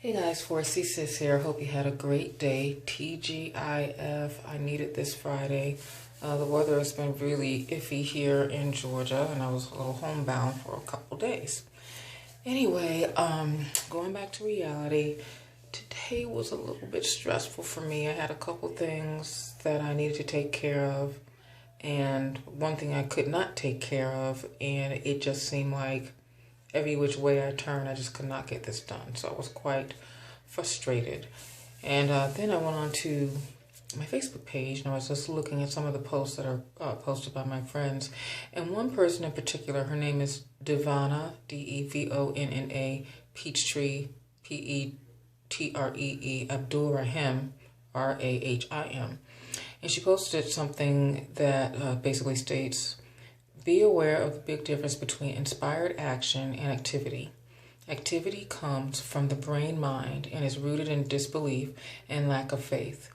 Hey guys, 4C Sis here. Hope you had a great day. TGIF. I needed this Friday. The weather has been really iffy here in Georgia, and I was a little homebound for a couple days. Anyway, going back to reality, today was a little bit stressful for me. I had a couple things that I needed to take care of, and one thing I could not take care of, and it just seemed like every which way I turned, I just could not get this done. So I was quite frustrated. And then I went on to my Facebook page and I was just looking at some of the posts that are posted by my friends. And one person in particular, her name is Devonna, Devonna, Peachtree, Petree, Abdul Rahim, Rahim. And she posted something that basically states, be aware of the big difference between inspired action and activity. Activity comes from the brain mind and is rooted in disbelief and lack of faith.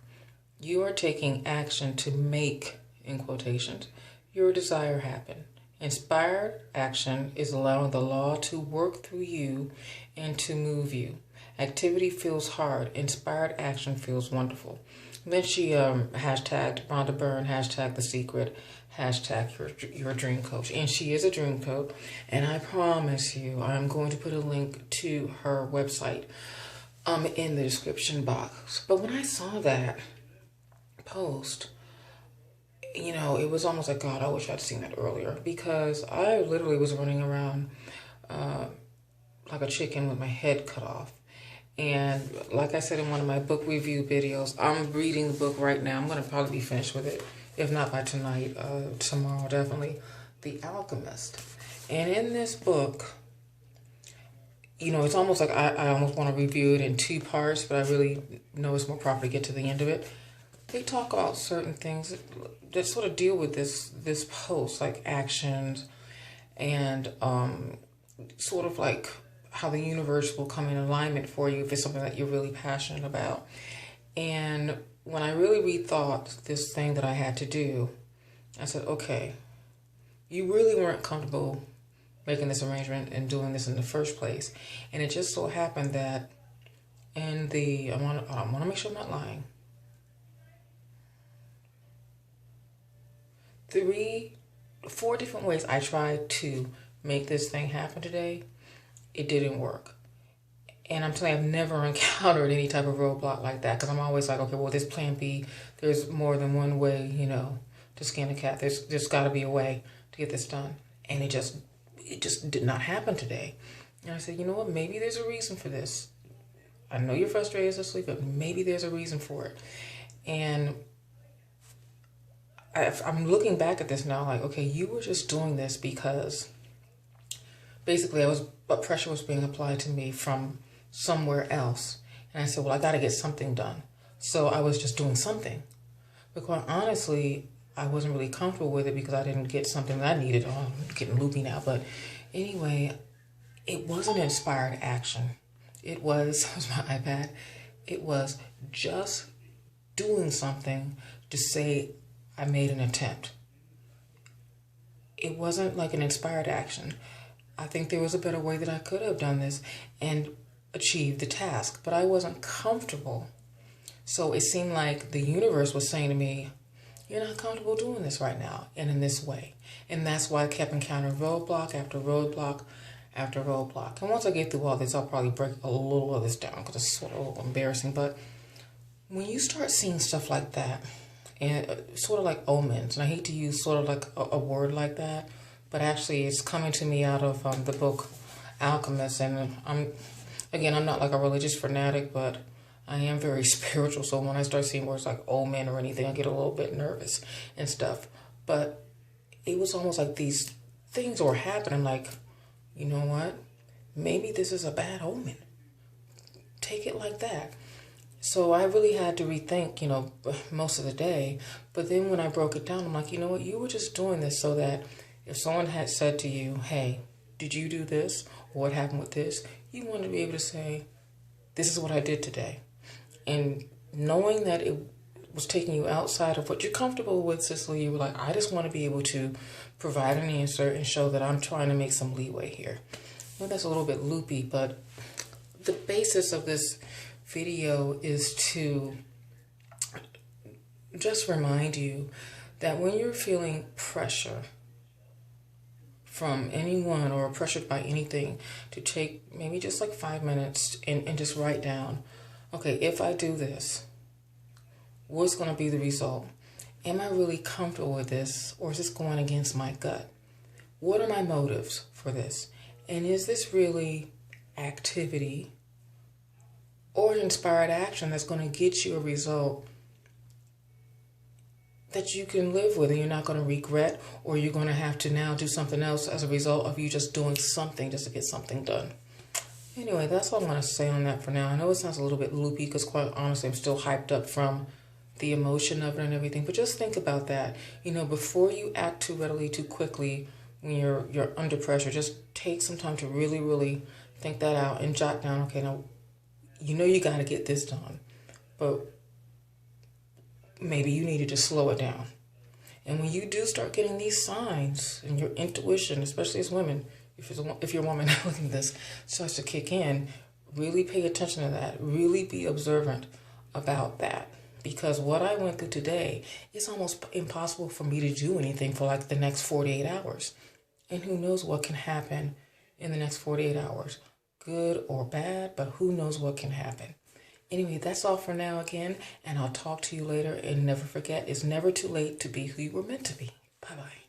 You are taking action to make, in quotations, your desire happen. Inspired action is allowing the law to work through you and to move you. Activity feels hard. Inspired action feels wonderful. And then she hashtagged Rhonda Byrne, hashtag The Secret, hashtag your dream coach. And she is a dream coach. And I promise you, I'm going to put a link to her website in the description box. But when I saw that post, it was almost like, God, I wish I'd seen that earlier. Because I literally was running around like a chicken with my head cut off. And like I said in one of my book review videos, I'm reading the book right now. I'm going to probably be finished with it. If not by tonight, tomorrow definitely. The Alchemist. And in this book, it's almost like I almost want to review it in two parts, but I really know it's more proper to get to the end of it. They talk about certain things that sort of deal with this post, like actions and sort of like how the universe will come in alignment for you if it's something that you're really passionate about. And when I really rethought this thing that I had to do, I said, okay, you really weren't comfortable making this arrangement and doing this in the first place. And it just so happened that in I want to make sure I'm not lying. 4 different ways I tried to make this thing happen today. It didn't work. And I'm telling you, I've never encountered any type of roadblock like that, because I'm always like, okay, well, there's plan B. There's more than one way, to skin a cat. There's got to be a way to get this done. And it just did not happen today. And I said, you know what? Maybe there's a reason for this. I know you're frustrated as asleep, but maybe there's a reason for it. And I'm looking back at this now like, okay, you were just doing this because basically pressure was being applied to me from somewhere else. And I said, well, I got to get something done. So I was just doing something. But quite honestly, I wasn't really comfortable with it because I didn't get something that I needed. Oh, I'm getting loopy now. But anyway, it wasn't inspired action. It was my iPad. It was just doing something to say I made an attempt. It wasn't like an inspired action. I think there was a better way that I could have done this and achieved the task, but I wasn't comfortable. So it seemed like the universe was saying to me, you're not comfortable doing this right now and in this way. And that's why I kept encountering roadblock after roadblock after roadblock. And once I get through all this, I'll probably break a little of this down because it's sort of a little embarrassing. But when you start seeing stuff like that, and sort of like omens, and I hate to use sort of like a word like that, but actually it's coming to me out of the book Alchemist. And I'm not like a religious fanatic, but I am very spiritual. So when I start seeing words like omen or anything, I get a little bit nervous and stuff. But it was almost like these things were happening like, you know what? Maybe this is a bad omen. Take it like that. So I really had to rethink, most of the day. But then when I broke it down, I'm like, you know what? You were just doing this so that if someone had said to you, hey, did you do this? Or what happened with this? You wanted to be able to say, this is what I did today. And knowing that it was taking you outside of what you're comfortable with, Cicely, you were like, I just want to be able to provide an answer and show that I'm trying to make some leeway here. Well, that's a little bit loopy, but the basis of this video is to just remind you that when you're feeling pressure from anyone or pressured by anything, to take maybe just like 5 minutes and just write down, okay, if I do this, what's going to be the result? Am I really comfortable with this, or is this going against my gut? What are my motives for this? And is this really activity or inspired action that's going to get you a result that you can live with and you're not going to regret, or you're going to have to now do something else as a result of you just doing something just to get something done? Anyway, that's all I'm going to say on that for now. I know it sounds a little bit loopy because quite honestly, I'm still hyped up from the emotion of it and everything. But just think about that. Before you act too readily, too quickly, when you're under pressure, just take some time to really, really think that out and jot down, okay, now, you got to get this done, but maybe you need to just slow it down. And when you do start getting these signs and your intuition, especially as women, if you're a woman looking at this, starts to kick in, really pay attention to that. Really be observant about that. Because what I went through today, it's almost impossible for me to do anything for like the next 48 hours. And who knows what can happen in the next 48 hours. Good or bad, but who knows what can happen. Anyway, that's all for now again, and I'll talk to you later. And never forget, it's never too late to be who you were meant to be. Bye-bye.